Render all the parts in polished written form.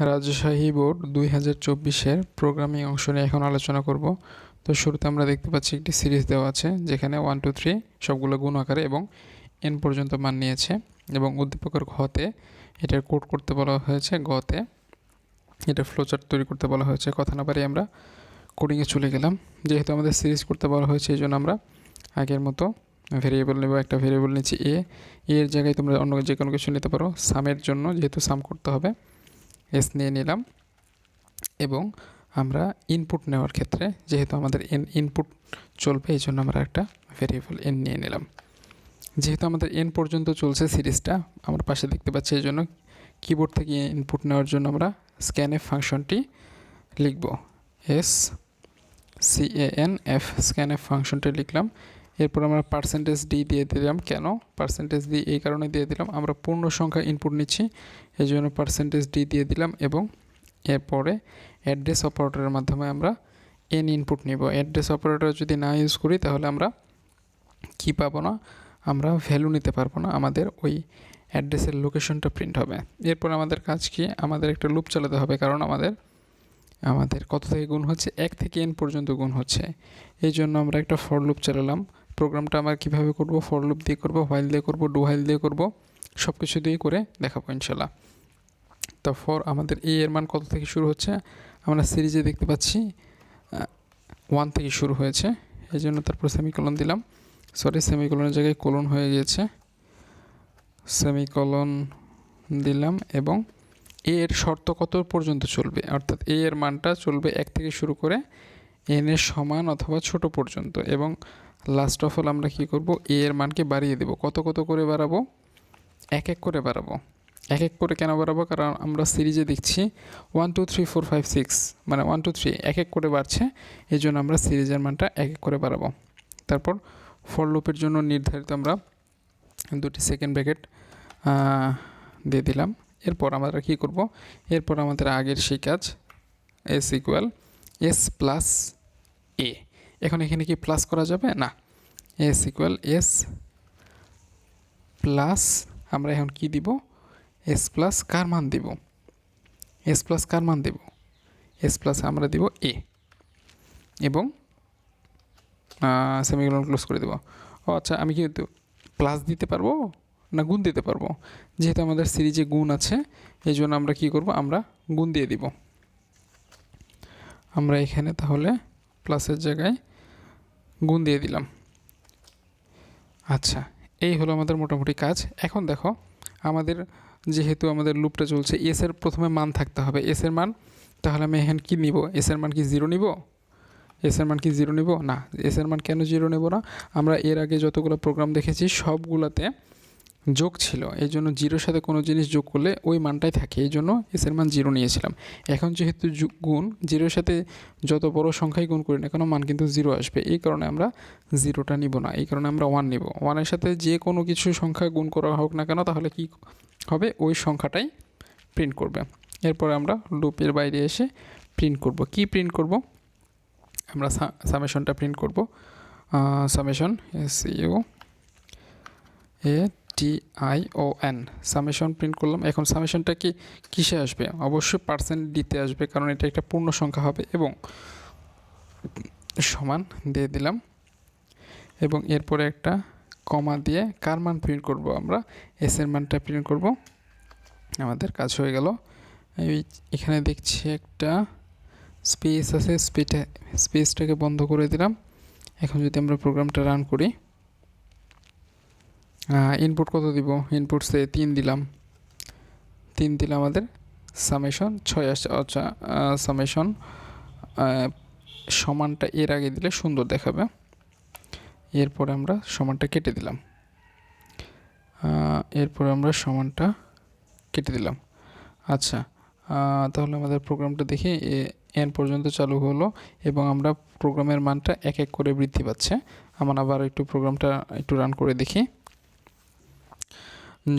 Rajshahi board 2024-এর programming অংশ নিয়ে এখন আলোচনা করব। তো শুরুতে আমরা দেখতে পাচ্ছি একটি সিরিজ দেওয়া আছে যেখানে 1 2 3 সবগুলো গুণ আকারে এবং n পর্যন্ত মান নিয়েছে এবং উদ্দীপকের ঘতে এটার কোড করতে বলা হয়েছে, গতে এটা ফ্লোচার্ট তৈরি করতে বলা হয়েছে। কথা না পারি আমরা কোডিংয়ে চলে গেলাম। যেহেতু আমাদের সিরিজ করতে বলা হয়েছে এই জন্য আমরা আগের মতো ভেরিয়েবল নেব। একটা ভেরিয়েবল নিচ্ছি এর জায়গায় তোমরা অন্য যে কোনো কিছু নিতে পারো। সামের জন্য যেহেতু সাম করতে হবে এস নিয়ে নিলাম এবং আমরা ইনপুট নেওয়ার ক্ষেত্রে যেহেতু আমাদের ইনপুট চলবে এই জন্য আমরা একটা ভেরিয়েবল এন নিয়ে নিলাম। যেহেতু আমাদের এন পর্যন্ত চলছে সিরিজটা আমরা পাশে দেখতে পাচ্ছি, এই জন্য কিবোর্ড থেকে ইনপুট নেওয়ার জন্য আমরা স্ক্যানএফ ফাংশনটি লিখব। SCANF স্ক্যানএফ ফাংশনটি লিখলাম। এরপর আমরা %d দিয়ে দিলাম। কেন %d এই কারণে দিয়ে দিলাম, আমরা পূর্ণ সংখ্যা ইনপুট নিচ্ছি এই জন্য %d দিয়ে দিলাম এবং এরপরে অ্যাড্রেস অপারেটরের মাধ্যমে আমরা n ইনপুট নিব। অ্যাড্রেস অপারেটর যদি না ইউজ করি তাহলে আমরা কি পাবো না, আমরা ভ্যালু নিতে পারবো না, আমাদের ওই অ্যাড্রেসের লোকেশনটা প্রিন্ট হবে। এরপর আমাদের কাজ কি, আমাদের একটা লুপ চালাতে হবে, কারণ আমাদের কত থেকে গুণ হচ্ছে, 1 থেকে n পর্যন্ত গুণ হচ্ছে। এই জন্য আমরা একটা ফর লুপ চালালাম। প্রোগ্রামটা আমরা কীভাবে করব, ফর লুপ দিয়ে করব, হোয়াইল দিয়ে করব, ডু হোয়াইল দিয়ে করব, সব কিছু দিয়ে করে দেখাবো ইনশাল্লাহ। তো ফর আমাদের এর মান কত থেকে শুরু হচ্ছে, আমরা সিরিজে দেখতে পাচ্ছি 1 থেকে শুরু হয়েছে, এই জন্য তারপর সেমিকলন দিলাম। সেমিকলনের জায়গায় কোলন হয়ে গিয়েছে, সেমিকলন দিলাম এবং এর শর্ত কত পর্যন্ত চলবে, অর্থাৎ এর মানটা চলবে 1 থেকে শুরু করে n এর সমান অথবা ছোট পর্যন্ত। এবং লাস্ট অফ অল আমরা কি করব, এর মানকে বাড়িয়ে দেব। কত করে বাড়াবো, এক করে বাড়াবো। এক করে কেন বাড়াবো, কারণ আমরা সিরিজে দেখছি 1 2 3 4 5 6 মানে 1 2 3 এক করে বাড়ছে, এই জন্য আমরা সিরিজের মানটা এক করে বাড়াবো। তারপর ফর লুপের জন্য নির্ধারিত আমরা 2টি সেকেন্ড ব্র্যাকেট দিয়ে দিলাম। এরপর আমরা কি করব, এরপর আমাদের আগের সেই কাজ s প্লাস a। এখন এখানে কি প্লাস করা যাবে না, s প্লাস আমরা এখন কি দিব, s প্লাস কার মান দিব, s প্লাস কার মান দেব, s প্লাস আমরা দিব a এবং সেমিকোলন ক্লোজ করে দেব। ও আচ্ছা, আমি কি প্লাস দিতে পারবো না গুণ দিতে পারবো, যেহেতু আমাদের সিরিজে গুণ আছে এই জন্য আমরা কি করব, আমরা গুণ দিয়ে দিব। আমরা এখানে তাহলে প্লাসের জায়গায় গুণ দিয়ে দিলাম। আচ্ছা, এই হলো আমাদের মোটামুটি কাজ। এখন দেখো আমাদের যেহেতু আমাদের লুপটা চলছে, এস এর প্রথমে মান থাকতে হবে, এস এর মান, তাহলে আমি এখানে কি নিব, এস এর মান কি 0 নিব, এস এর মান কি 0 নিব না, এস এর মান কেন 0 নেব না, আমরা এর আগে যতগুলো প্রোগ্রাম দেখেছি সবগুলোতে যোগ ছিল, এই জন্য 0-র সাথে কোনো জিনিস যোগ করলে ওই মানটাই থাকে, এই জন্য এস এর মান 0 নিয়েছিলাম। এখন যেহেতু গুণ 0-এর সাথে যত বড় সংখ্যাই গুণ করি না কেন মান কিন্তু 0 আসবে, এই কারণে আমরা 0টা নিব না, এই কারণে আমরা 1 নিব। 1-এর সাথে যে কোনো কিছু সংখ্যা গুণ করা হোক না কেন তাহলে কি হবে, ওই সংখ্যাটাই প্রিন্ট করবে। এরপর আমরা লুপের বাইরে এসে প্রিন্ট করব। কি প্রিন্ট করব, আমরা সামেশনটা প্রিন্ট করব। সামেশন SUATION সামেশন প্রিন্ট করলাম। এখন সামেশনটা কি কিসে আসবে, অবশ্যই %দিতে আসবে, কারণ এটা একটা পূর্ণ সংখ্যা হবে এবং সমান দিয়ে দিলাম এবং এরপরে একটা কমা দিয়ে কার মান প্রিন্ট করব, আমরা এস এর মানটা প্রিন্ট করব। আমাদের কাজ হয়ে গেল। এখানে দেখছি একটা স্পেস আছে, স্পেসটাকে বন্ধ করে দিলাম। এখন যদি আমরা প্রোগ্রামটা রান করি, ইনপুট কত দিব, ইনপুট 3 দিলাম, 3 দিলে আমাদের সামেশন 6 আসছে। আচ্ছা, সামেশন সমানটা এর আগে দিলে সুন্দর দেখাবে। এরপরে আমরা সমানটা কেটে দিলাম, আচ্ছা, তাহলে আমাদের প্রোগ্রামটা দেখি n পর্যন্ত চালু হলো এবং আমরা প্রোগ্রামের মানটা এক করে বৃদ্ধি পাচ্ছে। আমরা আবার একটু প্রোগ্রামটা একটু রান করে দেখি।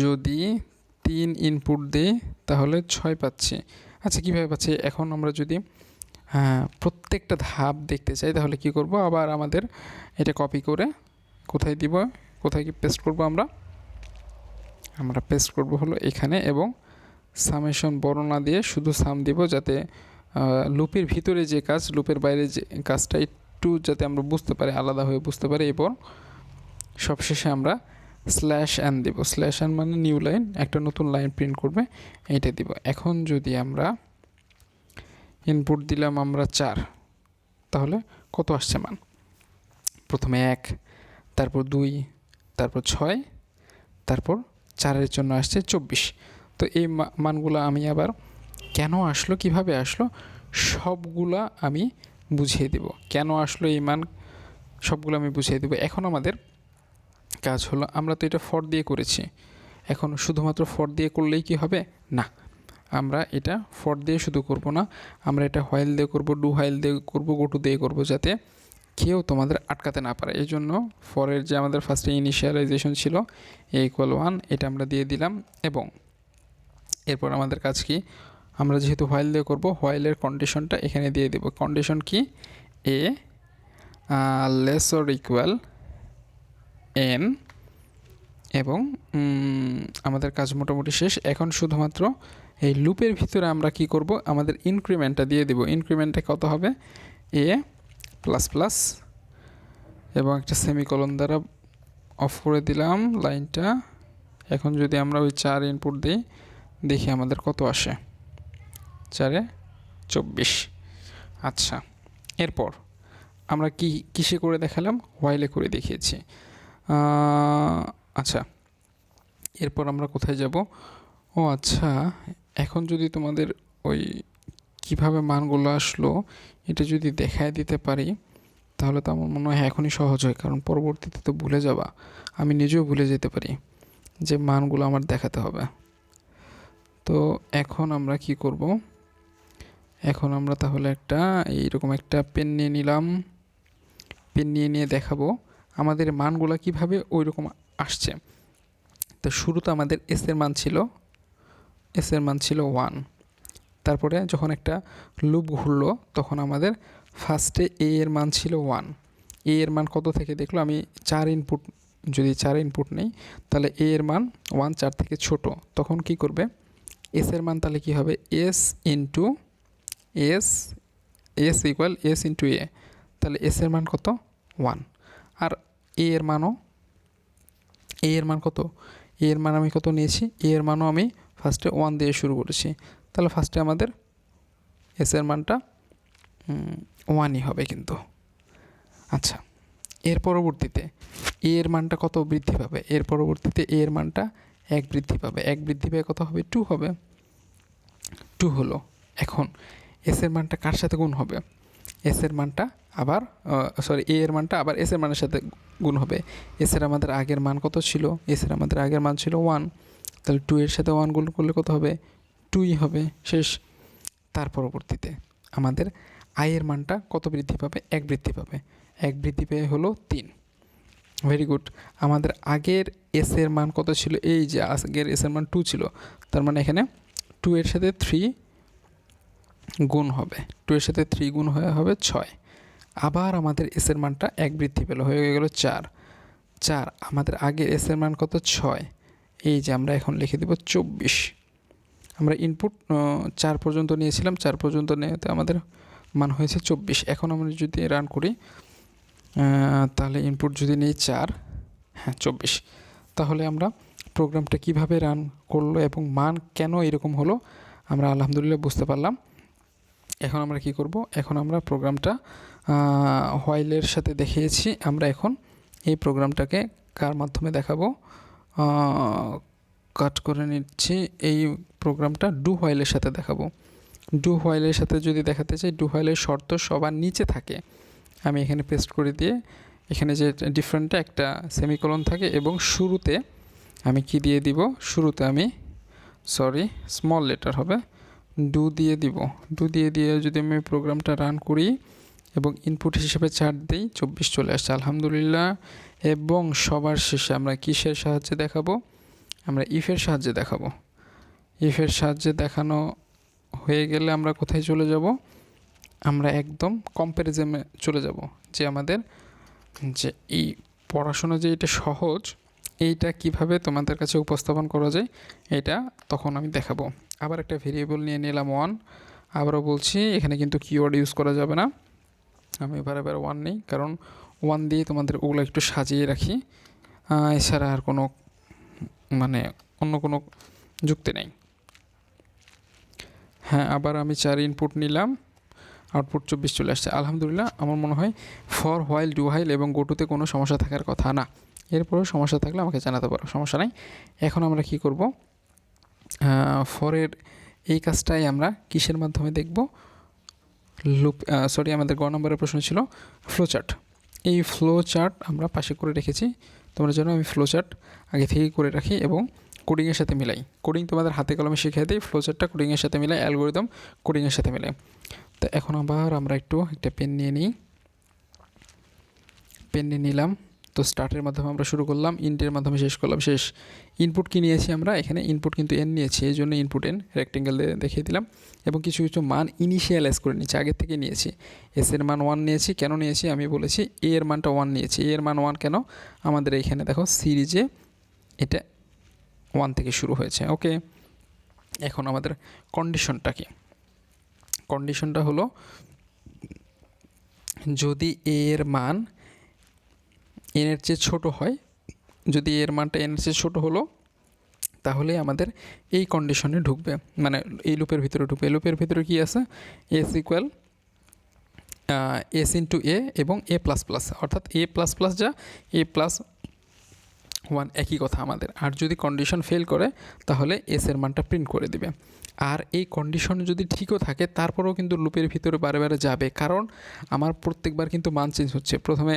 যদি 3 ইনপুট দেই তাহলে 6 পাচ্ছি। আচ্ছা, কীভাবে পাচ্ছি, এখন আমরা যদি প্রত্যেকটা ধাপ দেখতে চাই তাহলে কি করব, আবার আমাদের এটা কপি করে কোথায় দিব, কোথায় কি পেস্ট করব, আমরা পেস্ট করব হলো এখানে এবং সামেশন বড় না দিয়ে শুধু সাম দিব, যাতে লুপের ভিতরে যে কাজ, লুপের বাইরে যে কাজটা একটু যাতে আমরা বুঝতে পারি, আলাদা হয়ে বুঝতে পারি। এরপর সবশেষে আমরা স্ল্যাশ এন দিব। স্ল্যাশ এন মানে নিউ লাইন, একটা নতুন লাইন প্রিন্ট করবে, এইটা দিব। এখন যদি আমরা ইনপুট দিলাম আমরা 4, তাহলে কত আসছে মান? প্রথমে 1, তারপর 2, তারপর 6, তারপর 4-এর জন্য আসছে 24। তো এই মানগুলো আমি আবার কেন আসলো, কিভাবে আসলো, সবগুলা আমি বুঝিয়ে দেব। কেন আসলো এই মান সবগুলো আমি বুঝিয়ে দেব। এখন আমাদের কাজ হলো, আমরা তো এটা ফর দিয়ে করেছি, এখন শুধুমাত্র ফর দিয়ে করলেই কি হবে? না, আমরা এটা ফর দিয়ে শুধু করব না, আমরা এটা হোয়াইল দিয়ে করব, ডু হোয়াইল দিয়ে করব, গো টু দিয়ে করব, যাতে কেউ তোমাদের আটকাতে না পারে। এই জন্য ফরের যে আমাদের ফার্স্টে ইনিশিয়ালাইজেশন ছিল A=1, এটা আমরা দিয়ে দিলাম। এবং এরপর আমাদের কাজ কি, আমরা যেহেতু হোয়াইল দিয়ে করব, হোয়াইলের কন্ডিশনটা এখানে দিয়ে দেব। কন্ডিশন কি? A less or equal n, এবং আমাদের কাজ মোটামুটি শেষ। এখন শুধুমাত্র এই লুপের ভিতরে আমরা কি করব, আমাদের ইনক্রিমেন্টটা দিয়ে দেব। ইনক্রিমেন্টটা কত হবে? a প্লাস প্লাস, এবং একটা সেমিকলন দ্বারা অফ করে দিলাম লাইনটা। এখন যদি আমরা ওই 4 ইনপুট দিই, দেখি আমাদের কত আসে। 4-এ 24। আচ্ছা, এরপর আমরা কিসে করে দেখালাম? হোয়াইলে করে দেখিয়েছি। আচ্ছা, এরপর আমরা কোথায় যাব? ও আচ্ছা, এখন যদি তোমাদের ওই কিভাবে মানগুলো আসলো এটা যদি দেখায় দিতে পারি, তাহলে তো আমার মনে হয় এখনই সহজ হয়, কারণ পরবর্তীতে তো ভুলে যাবা, আমি নিজেও ভুলে যেতে পারি যে মানগুলো আমার দেখাতে হবে। তো এখন আমরা কি করব, এখন আমরা তাহলে এইরকম একটা পেন নিয়ে নিলাম। পেন নিয়ে দেখাবো আমাদের মানগুলো কিভাবে ওই রকম আসছে। তো শুরুতে আমাদের এস এর মান ছিল 1। তারপরে যখন একটা লুপ ঘুরলো, তখন আমাদের ফার্স্টে এ এর মান ছিল 1। এ এর মান কত থেকে দেখলো? আমি 4 ইনপুট, যদি 4 ইনপুট নেই, তাহলে এ এর মান 1, 4 থেকে ছোট। তখন কি করবে? এস এর মান তাহলে কি হবে? S into S, S equal S into A. তাহলে এস এর মান কত? 1। আর এ এর মানও, এ এর মান কত? এ এর মান আমি কত নিয়েছি? এ এর মানও আমি ফার্স্টে 1 দিয়ে শুরু করেছি। তাহলে ফার্স্টে আমাদের এস এর মানটা 1ই হবে কিন্তু। আচ্ছা, এর পরবর্তীতে এ এর মানটা কত বৃদ্ধি পাবে? এর পরবর্তীতে এ এর মানটা 1 বৃদ্ধি পাবে। 1 বৃদ্ধি পেয়ে কত হবে? 2 হবে। 2 হলো। এখন এস এর মানটা কার সাথে গুণ হবে? এস এর মানটা আবার এ এর মানটা আবার এস এর মানের সাথে গুণ হবে। এস এর আমাদের আগের মান কত ছিল? এস এর আমাদের আগের মান ছিল 1। তাহলে 2 এর সাথে 1 গুণ করলে কত হবে? 2ই হবে। শেষ। তার পরবর্তীতে আমাদের আই এর মানটা কত বৃদ্ধি পাবে? 1 বৃদ্ধি পাবে। 1 বৃদ্ধি পেয়ে হলো 3। Very good. আমাদের আগের এস এর মান কত ছিল? এই যে আগের এস এর মান 2 ছিল, তার মানে এখানে 2 এর সাথে 3 গুণ হবে। 2 এর সাথে 3 গুণ হয়ে হবে 6। আবার আমাদের এস এর মানটা 1 বৃদ্ধি পেল, হয়ে গেল 4। আমাদের আগের এস এর মান কত? 6। এই যে আমরা এখন লিখে দেব 24। আমরা ইনপুট 4 পর্যন্ত নিয়েছিলাম, 4 পর্যন্ত নেওয়াতে আমাদের মান হয়েছে 24। এখন আমরা যদি রান করি, তাহলে ইনপুট যদি নিই 4, হ্যাঁ 24, তাহলে আমরা প্রোগ্রামটা কিভাবে রান করলো এবং মান কেন এরকম হলো আমরা আলহামদুলিল্লাহ বুঝতে পারলাম। এখন আমরা কি করব? এখন আমরা প্রোগ্রামটা হোয়াইলের সাথে দেখিয়েছি, আমরা এখন এই প্রোগ্রামটাকে কার মাধ্যমে দেখাবো? কাট করে নিচ্ছি। এই প্রোগ্রামটা ডু হোয়াইলের সাথে দেখাবো। ডু হোয়াইলের সাথে যদি দেখাতে চাই, ডু হোয়াইলের শর্ত সবার নিচে থাকে। আমি এখানে পেস্ট করে দিয়ে, এখানে যে ডিফারেন্টে একটা সেমিকোলন থাকে, এবং শুরুতে আমি কি দিয়ে দিব? শুরুতে আমি স্মল লেটার হবে, ডু দিয়ে দিব। ডু দিয়ে যদি আমি প্রোগ্রামটা রান করি এবং ইনপুট হিসেবে 4 দিই, 24 চলে আসছে আলহামদুলিল্লাহ। এবং সবার শেষে আমরা কিসের সাহায্যে দেখাবো? আমরা ইফের সাহায্যে দেখাবো। ইফের সাহায্যে দেখানো হয়ে গেলে আমরা কোথায় চলে যাব? আমরা একদম কম্প্যারিজনে চলে যাব, যে আমাদের যে এই পড়াশোনা যে এটা সহজ, এইটা কিভাবে তোমাদের কাছে উপস্থাপন করা যায়, এটা তখন আমি দেখাবো। আবার একটা ভেরিয়েবল নিয়ে নিলাম 1। আবারও বলছি এখানে কিন্তু কিওয়ার্ড ইউজ করা যাবে না। আমি বারবার 1 নেই, কারণ 1 দিয়ে তোমাদের ওগুলো একটু সাজিয়ে রাখি, এছাড়া আর কোনো মানে অন্য কোনো যুক্তি নেই। হ্যাঁ, আবার আমি 4 ইনপুট নিলাম, আউটপুট 24 চলে আসছে। আলহামদুলিল্লাহ, আমার মনে হয় ফর, হোয়াইল, ডু হোয়াইল এবং গোটুতে কোনো সমস্যা থাকার কথা না। এরপরেও সমস্যা থাকলে আমাকে জানাতে পারো, সমস্যা নাই। এখন আমরা কি করব, ফরের এই কাজটাই আমরা কিসের মাধ্যমে দেখব, লুপ, আমাদের গ নম্বরের প্রশ্ন ছিল ফ্লো চার্ট। এই ফ্লো চার্ট আমরা পাশে করে রেখেছি, তোমরা জানো আমি ফ্লো চার্ট আগে থেকেই করে রাখি এবং কোডিংয়ের সাথে মিলাই। কোডিং তোমাদের হাতে কলমে শিখিয়ে দিই, ফ্লো চার্টটা কোডিংয়ের সাথে মিলাই, অ্যালগোরিদম কোডিংয়ের সাথে মিলাই। তো এখন আবার আমরা একটা পেন নিয়ে নিই, পেন নিয়ে নিলাম। তো স্টার্টের মাধ্যমে আমরা শুরু করলাম, ইন্টের মাধ্যমে শেষ করলাম, শেষ। ইনপুট কি নিয়েছি আমরা, এখানে ইনপুট কিন্তু এন নিয়েছি, এই জন্য ইনপুট এন রেক্টেঙ্গেল দেখিয়ে দিলাম এবং কিছু কিছু মান ইনিশিয়ালাইজ করে নিয়েছি, আগের থেকে নিয়েছি। এস এর মান 1 নিয়েছি, কেন নিয়েছি আমি বলেছি, এ এর মানটা 1 নিয়েছি। এ এর মান 1 কেন, আমাদের এইখানে দেখো সিরিজে এটা 1 থেকে শুরু হয়েছে। ওকে, এখন আমাদের কন্ডিশনটা কি, কন্ডিশনটা হলো যদি এ এর মান এনের চেয়ে ছোটো হয়, যদি এর মানটা এনের চেয়ে ছোটো হলো, তাহলে আমাদের এই কন্ডিশনে ঢুকবে, মানে এই লুপের ভিতরে ঢুকবে। লুপের ভিতরে কি আছে, এস ইকুয়াল এস ইন্টু এ এবং এ প্লাস প্লাস, অর্থাৎ এ প্লাস প্লাস যা এ প্লাস 1 একই কথা আমাদের। আর যদি কন্ডিশন ফেল করে তাহলে এস এর মানটা প্রিন্ট করে দিবে। আর এই কন্ডিশন যদি ঠিকও থাকে তারপরেও কিন্তু লুপের ভিতরে বারে বারে যাবে, কারণ আমার প্রত্যেকবার কিন্তু মান চেঞ্জ হচ্ছে। প্রথমে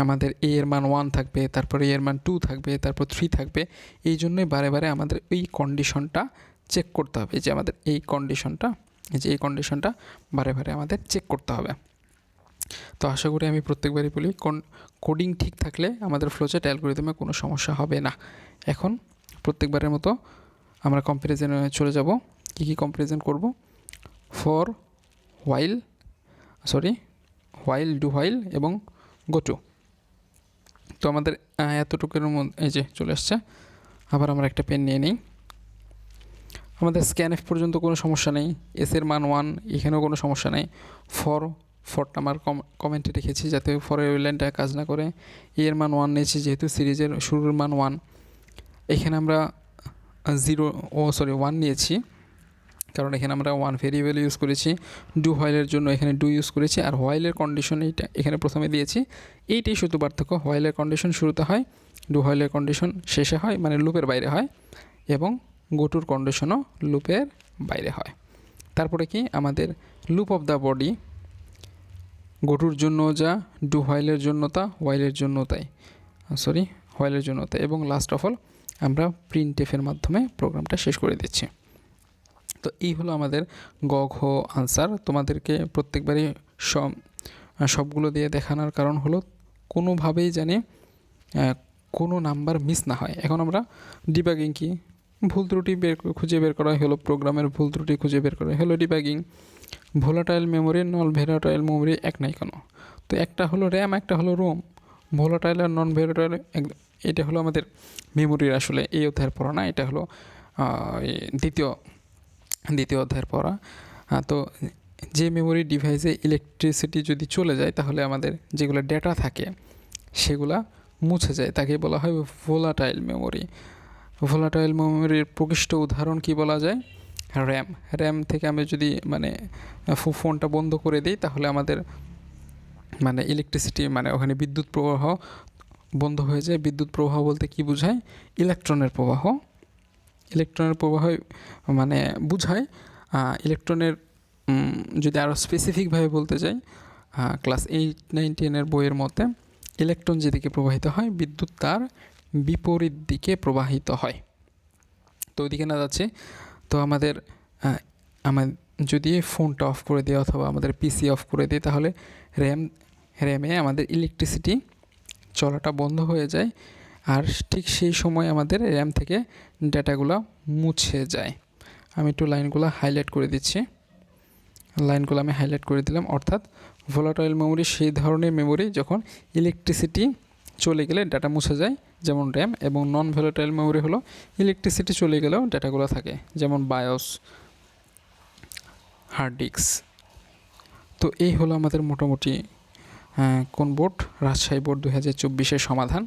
আমাদের এ এর মান 1 থাকবে, তারপরে এ এর মান 2 থাকবে, তারপর 3 থাকবে। এই জন্যই বারে বারে আমাদের এই কন্ডিশনটা চেক করতে হবে, যে আমাদের এই কন্ডিশনটা বারে বারে আমাদের চেক করতে হবে। তো আশা করি আমি প্রত্যেকবারই বলি কোডিং ঠিক থাকলে আমাদের ফ্লোচার্ট অ্যালগরিদমে কোনো সমস্যা হবে না। এখন প্রত্যেকবারের মতো আমরা কম্প্যারিজনে চলে যাব। কি কম্প্যারিজন করব, for, while, while, do while এবং গোটু। তো আমাদের এতটুকুর মধ্যে এই যে চলে আসছে। আবার আমরা একটা পেন নিয়ে নিই। আমাদের স্ক্যানএফ পর্যন্ত কোনো সমস্যা নেই, এস এর মান 1, এখানেও কোনো সমস্যা নেই। ফরটা আমার কমেন্টে রেখেছি যাতে ফরের ওই লাইনটা কাজ না করে। এর মান 1 নিয়েছি যেহেতু সিরিজের শুরুর মান 1। এখানে আমরা 1 নিয়েছি, কারণ এখানে আমরা 1 ভেরিয়েবল ইউজ করেছি। ডু হোয়াইলের জন্য এখানে ডু ইউজ করেছি, আর হোয়াইলের কন্ডিশন এইটা এখানে প্রথমে দিয়েছি। এইটাই শুধু পার্থক্য, হোয়াইলের কন্ডিশন শুরুতে হয়, ডু হোয়াইলের কন্ডিশন শেষে হয়, মানে লুপের বাইরে হয়, এবং গোটুর কন্ডিশনও লুপের বাইরে হয়। তারপরে কি আমাদের লুপ অফ দ্য বডি, গোটুর জন্য যা, ডু হোয়াইলের জন্য তা, হোয়াইলের জন্য তাই, হোয়াইলের জন্য তাই, এবং লাস্ট অফ অল আমরা প্রিন্টএফের মাধ্যমে প্রোগ্রামটা শেষ করে দিচ্ছি। তো এই হলো আমাদের গ ঘ আনসার। তোমাদেরকে প্রত্যেকবারই সবগুলো দিয়ে দেখানোর কারণ হলো কোনোভাবেই জানি কোনো নাম্বার মিস না হয়। এখন আমরা ডিবাগিং কি, ভুল ত্রুটি খুঁজে বের করা হলো, প্রোগ্রামের ভুল ত্রুটি খুঁজে বের করা হলো debugging. Volatile memory, non volatile memory এক নাই কেন, তো একটা হলো র্যাম, একটা হলো রোম। ভোলাটাইল আর নন ভোলাটাইল এটা হলো আমাদের মেমোরির আসলে এই অধ্যায়ের পড়া না, এটা হলো দ্বিতীয় অধ্যায়ের পড়া। তো যে মেমোরি ডিভাইসে ইলেকট্রিসিটি যদি চলে যায় তাহলে আমাদের যেগুলো ডেটা থাকে সেগুলা মুছে যায়, তাকে বলা হয় ভোলাটাইল মেমোরি। ভোলাটাইল মেমোরির প্রকৃষ্ট উদাহরণ কি বলা যায়, র্যাম থেকে আমি যদি ফোনটা বন্ধ করে দিই তাহলে আমাদের ইলেকট্রিসিটি ওখানে বিদ্যুৎ প্রবাহ বন্ধ হয়ে যায়। বিদ্যুৎ প্রবাহ বলতে কি বোঝায়, ইলেকট্রনের প্রবাহ বুঝায়। ইলেকট্রনের যদি আরও স্পেসিফিকভাবে বলতে যাই, ক্লাস 8, 9, 10 বইয়ের মতে ইলেকট্রন যেদিকে প্রবাহিত হয় বিদ্যুৎ তার বিপরীত দিকে প্রবাহিত হয়, তো ওইদিকে না যাচ্ছে। তো আমাদের যদি ফোনটা অফ করে দিই অথবা আমাদের পিসি অফ করে দিই তাহলে র্যামে আমাদের ইলেকট্রিসিটি চলাটা বন্ধ হয়ে যায়, আর ঠিক সেই সময় আমাদের র্যাম থেকে ডেটাগুলো মুছে যায়। আমি একটু লাইনগুলো হাইলাইট করে দিচ্ছি। লাইনগুলো আমি হাইলাইট করে দিলাম, অর্থাৎ ভোলাটাইল মেমোরি সেই ধরনের মেমোরি যখন ইলেকট্রিসিটি চলে গেলে ডাটা মুছে যায় যেমন র্যাম, এবং নন ভোলাটাইল মেমোরি হলো ইলেকট্রিসিটি চলে গেলেও ডাটাগুলো থাকে যেমন বায়োস, হার্ড ডিস্ক। তো এই হলো আমাদের মোটামুটি কোন বোর্ড, রাজশাহী বোর্ড 2024-এর সমাধান।